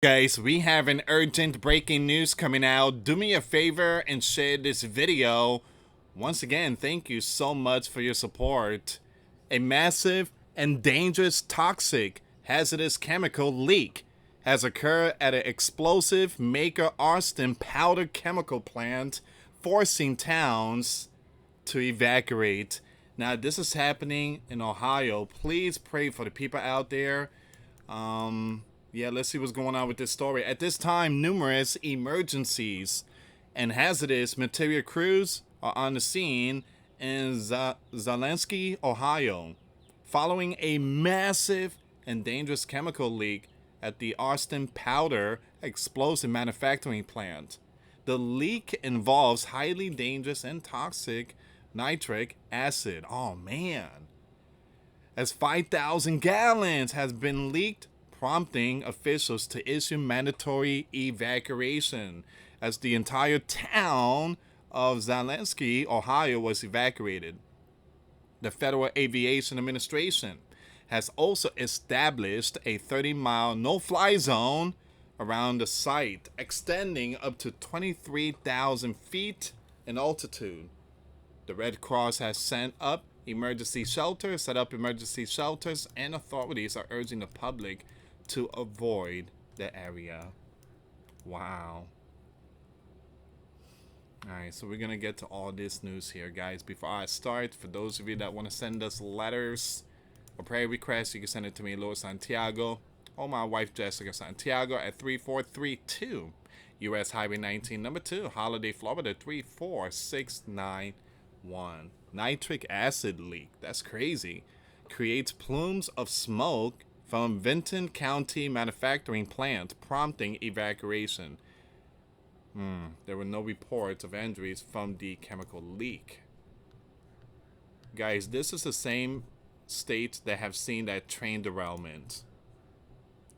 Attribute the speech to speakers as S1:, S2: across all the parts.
S1: Guys, we have an urgent breaking news coming out. Do me a favor and share this video. Once again, thank you so much for your support. A massive and dangerous, toxic, hazardous chemical leak has occurred at an explosive McArthur powder chemical plant, forcing towns to evacuate. Now, this is happening in Ohio. Please pray for the people out there. Yeah, let's see what's going on with this story. At this time, numerous emergencies and hazardous material crews are on the scene in Zelensky, Ohio, following a massive and dangerous chemical leak at the Austin Powder explosive manufacturing plant. The leak involves highly dangerous and toxic nitric acid. Oh man. As 5,000 gallons has been leaked, prompting officials to issue mandatory evacuation as the entire town of Zelensky, Ohio was evacuated. The Federal Aviation Administration has also established a 30-mile no-fly zone around the site, extending up to 23,000 feet in altitude. The Red Cross has set up emergency shelters, and authorities are urging the public to avoid the area. Wow. Alright, so we're going to get to all this news here, guys. Before I start, for those of you that want to send us letters or prayer requests, you can send it to me, Lord Santiago, or my wife, Jessica Santiago, at 3432 US Highway 19, number 2, Holiday, Florida, 34691. Nitric acid leak. That's crazy. Creates plumes of smoke from Vinton County manufacturing plant, prompting evacuation. There were no reports of injuries from the chemical leak. Guys, this is the same state that have seen that train derailment.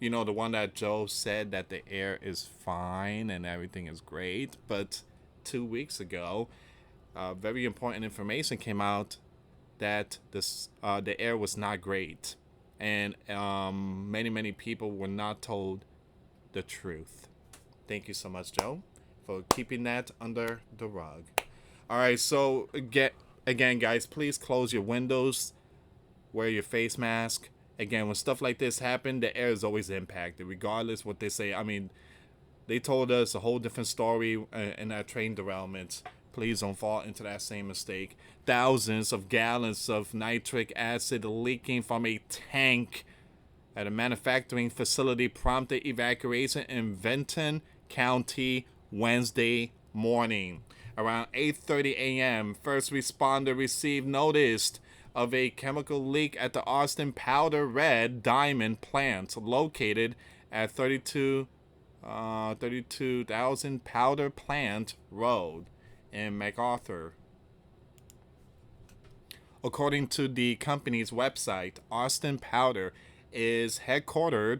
S1: You know, the one that Joe said that the air is fine and everything is great. But 2 weeks ago, very important information came out that the air was not great. And many people were not told the truth. Thank you so much, Joe, for keeping that under the rug. All right, so again, guys, please close your windows, wear your face mask. Again, when stuff like this happen, the air is always impacted, regardless what they say. I mean, they told us a whole different story in that train derailment. Please don't fall into that same mistake. Thousands of gallons of nitric acid leaking from a tank at a manufacturing facility prompted evacuation in Vinton County Wednesday morning. Around 8:30 a.m., first responder received notice of a chemical leak at the Austin Powder Red Diamond plant located at 32,000 Powder Plant Road in McArthur. According to the company's website, Austin Powder is headquartered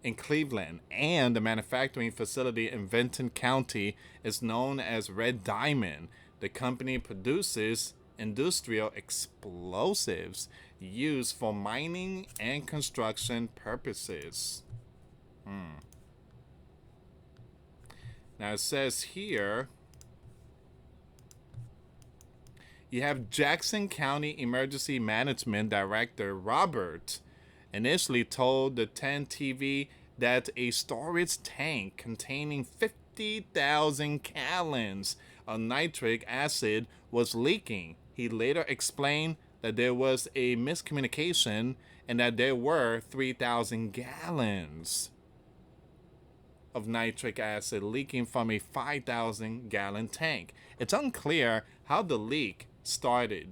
S1: in Cleveland, and the manufacturing facility in Vinton County is known as Red Diamond. The company produces industrial explosives used for mining and construction purposes. Now it says here, you have Jackson County Emergency Management Director Robert initially told the 10 TV that a storage tank containing 50,000 gallons of nitric acid was leaking. He later explained that there was a miscommunication and that there were 3,000 gallons of nitric acid leaking from a 5,000 gallon tank. It's unclear how the leak started.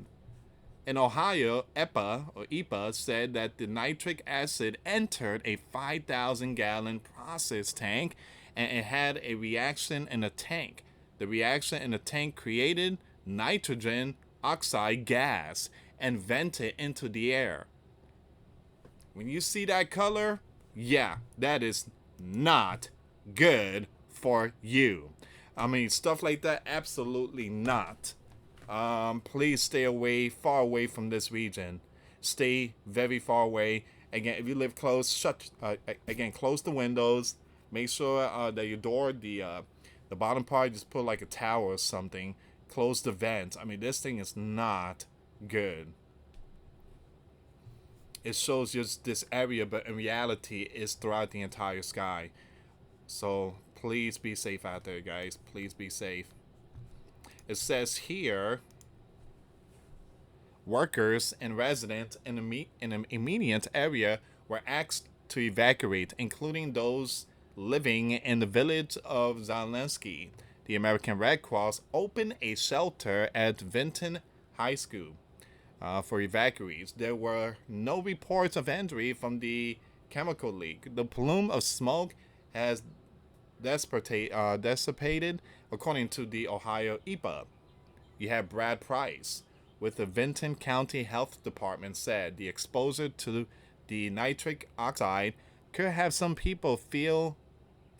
S1: In Ohio, EPA said that the nitric acid entered a 5,000 gallon process tank and it had a reaction in the tank. The reaction in the tank created nitrogen oxide gas and vented into the air. When you see that color, yeah, that is not good for you. I mean, stuff like that, absolutely not. Please stay far away from this region. Stay very far away. Again, if you live close, again, close the windows. Make sure that your door, the bottom part, just put like a towel or something. Close the vents. I mean, this thing is not good. It shows just this area, but in reality, it's throughout the entire sky. So please be safe out there, guys. Please be safe. It says here, workers and residents in an immediate area were asked to evacuate, including those living in the village of Zelensky. The American Red Cross opened a shelter at Vinton High School for evacuees. There were no reports of injury from the chemical leak. The plume of smoke has dissipated, according to the Ohio EPA. You have Brad Price with the Vinton County Health Department said the exposure to the nitric oxide could have some people feel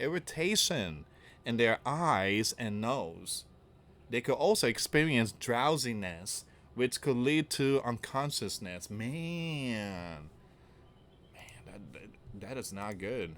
S1: irritation in their eyes and nose. They could also experience drowsiness, which could lead to unconsciousness. That is not good.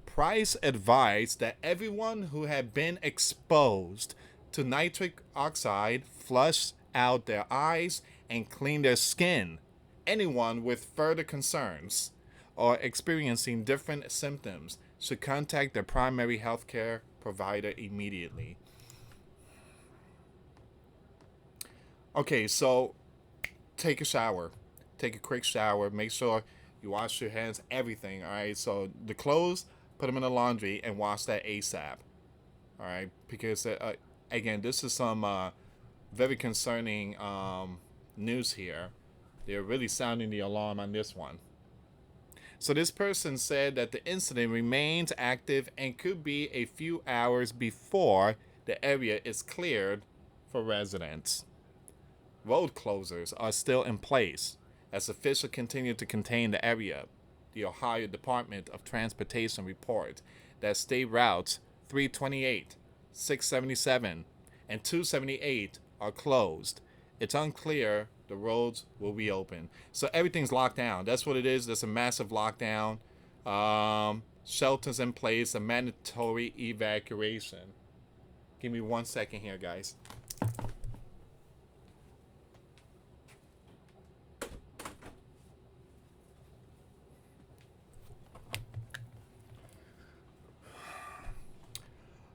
S1: Price advised that everyone who had been exposed to nitric oxide flush out their eyes and clean their skin. Anyone with further concerns or experiencing different symptoms should contact their primary healthcare provider immediately. Okay, so take a shower. Take a quick shower. Make sure you wash your hands, everything, all right? So the clothes, put them in the laundry and wash that ASAP, all right? Because, again, this is some very concerning news here. They're really sounding the alarm on this one. So this person said that the incident remains active and could be a few hours before the area is cleared for residents. Road closures are still in place as officials continue to contain the area. The Ohio Department of Transportation reports that state routes 328, 677, and 278 are closed. It's unclear the roads will be open. So everything's locked down. That's what it is. There's a massive lockdown. Shelters in place, a mandatory evacuation. Give me 1 second here, guys.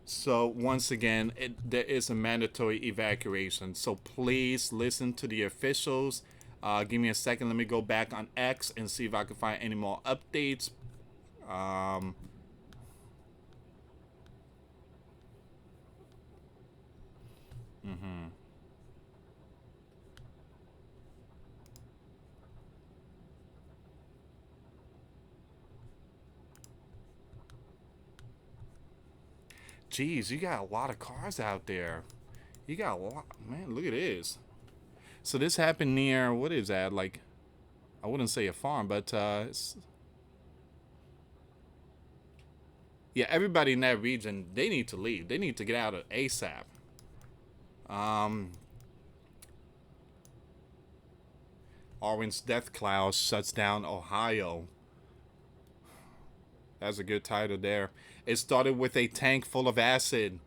S1: So once again, there is a mandatory evacuation. So please listen to the officials. Give me a second. Let me go back on X and see if I can find any more updates. Geez, you got a lot of cars out there. You got a lot. Man, look at this. So this happened near, what is that? Like, I wouldn't say a farm, but yeah, everybody in that region, they need to leave. They need to get out of ASAP. Orange Death Cloud shuts down Ohio. That's a good title there. It started with a tank full of acid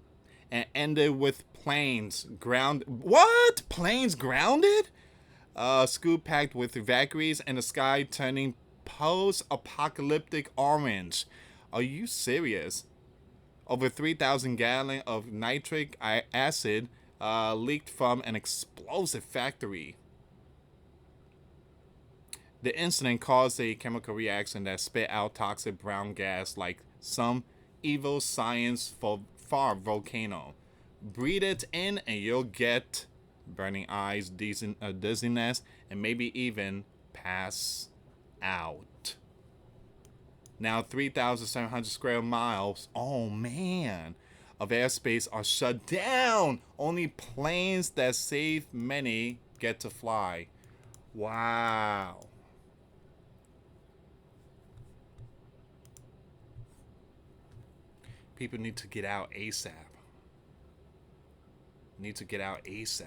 S1: and ended with planes ground. What? Planes grounded? School packed with evacuees and the sky turning post-apocalyptic orange. Are you serious? Over 3,000 gallons of nitric acid leaked from an explosive factory. The incident caused a chemical reaction that spit out toxic brown gas like some evil science fire volcano. Breathe it in and you'll get burning eyes, dizziness, and maybe even pass out. Now 3,700 square miles, oh man, of airspace are shut down. Only planes that save many get to fly. Wow. People need to get out ASAP. Need to get out ASAP.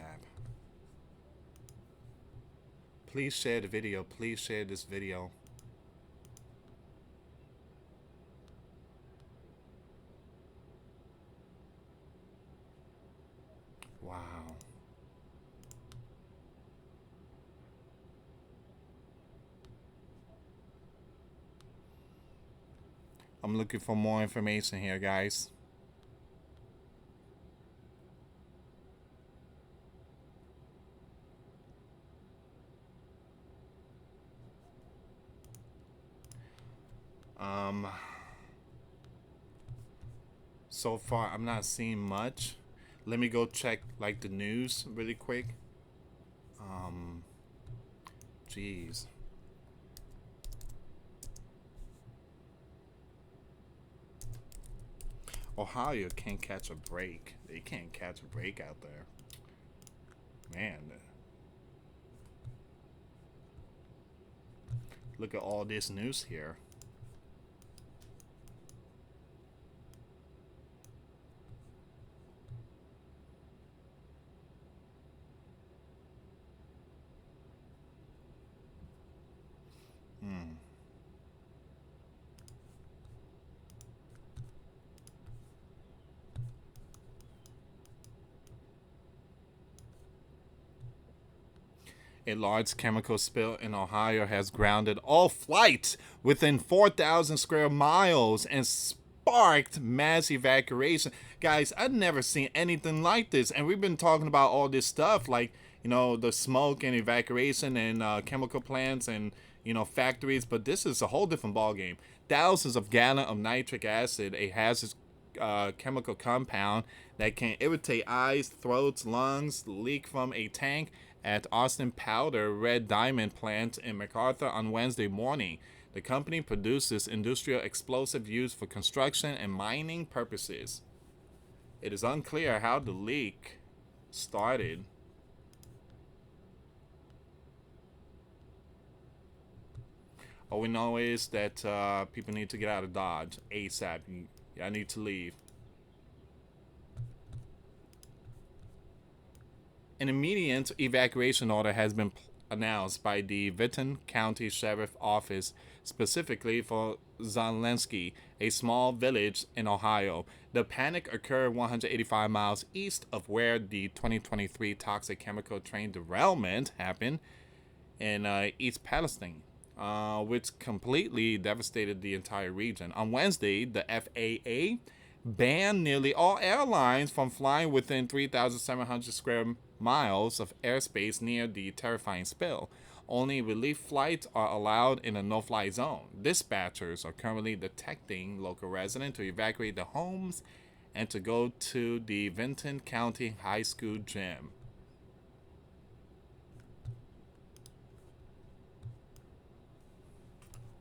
S1: Please share the video. Please share this video. Wow. I'm looking for more information here, guys. Um, so far, I'm not seeing much. Let me go check like the news really quick. Um, Jeez. Ohio can't catch a break. They can't catch a break out there. Man, look at all this news here. Hmm. A large chemical spill in Ohio has grounded all flights within 4,000 square miles and sparked mass evacuation. Guys, I've never seen anything like this. And we've been talking about all this stuff like, the smoke and evacuation and chemical plants and, factories. But this is a whole different ballgame. Thousands of gallons of nitric acid, a hazardous chemical compound that can irritate eyes, throats, lungs, leak from a tank at Austin Powder Red Diamond plant in McArthur on Wednesday morning. The company produces industrial explosive used for construction and mining purposes. It is unclear how the leak started. All we know is that people need to get out of Dodge ASAP. I need to leave. An immediate evacuation order has been announced by the Vinton County Sheriff Office specifically for Zelensky, a small village in Ohio. The panic occurred 185 miles east of where the 2023 toxic chemical train derailment happened in East Palestine, which completely devastated the entire region. On Wednesday, the FAA banned nearly all airlines from flying within 3,700 square miles of airspace near the terrifying spill. Only relief flights are allowed in a no-fly zone. Dispatchers are currently detecting local residents to evacuate their homes and to go to the Vinton County High School gym.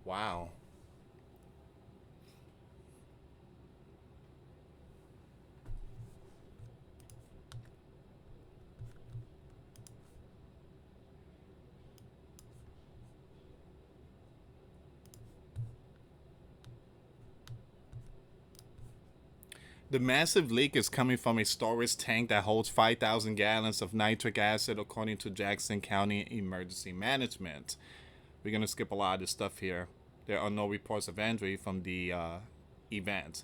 S1: Wow. The massive leak is coming from a storage tank that holds 5,000 gallons of nitric acid, according to Jackson County Emergency Management. We're going to skip a lot of this stuff here. There are no reports of injury from the event.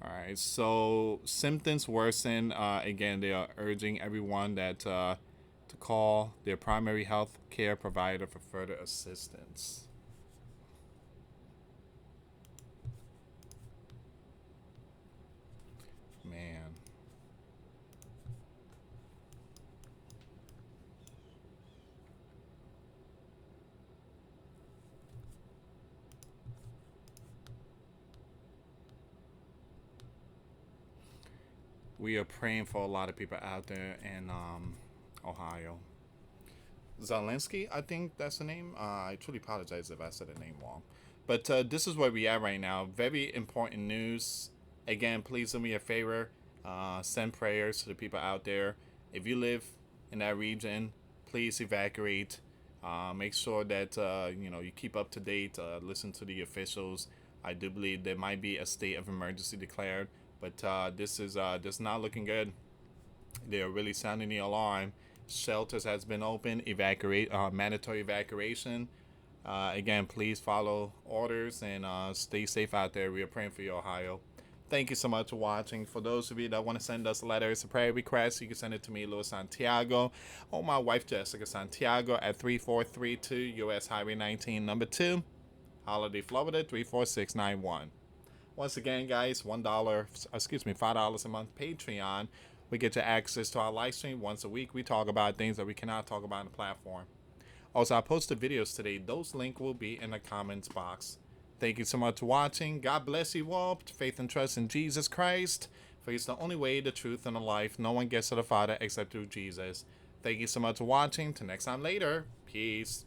S1: All right, so symptoms worsen. Again, they are urging everyone that to call their primary health care provider for further assistance. Man. We are praying for a lot of people out there in Ohio. Zelensky, I think that's the name. I truly apologize if I said the name wrong. But this is where we are right now. Very important news. Again, please do me a favor. Send prayers to the people out there. If you live in that region, please evacuate. Make sure that you keep up to date. Listen to the officials. I do believe there might be a state of emergency declared, but this is not looking good. They are really sounding the alarm, Shelters has been open. Mandatory evacuation. Again, please follow orders and stay safe out there. We are praying for you, Ohio. Thank you so much for watching. For those of you that want to send us letters, a prayer request, you can send it to me, US Santiago, or my wife, Jessica Santiago, at 3432 US Highway 19, number 2, Holiday, Florida, 34691. Once again, guys, $5 a month Patreon. We get you access to our live stream once a week. We talk about things that we cannot talk about on the platform. Also, I posted videos today. Those links will be in the comments box. Thank you so much for watching. God bless you all. Faith and trust in Jesus Christ. For He's the only way, the truth, and the life. No one gets to the Father except through Jesus. Thank you so much for watching. Till next time later. Peace.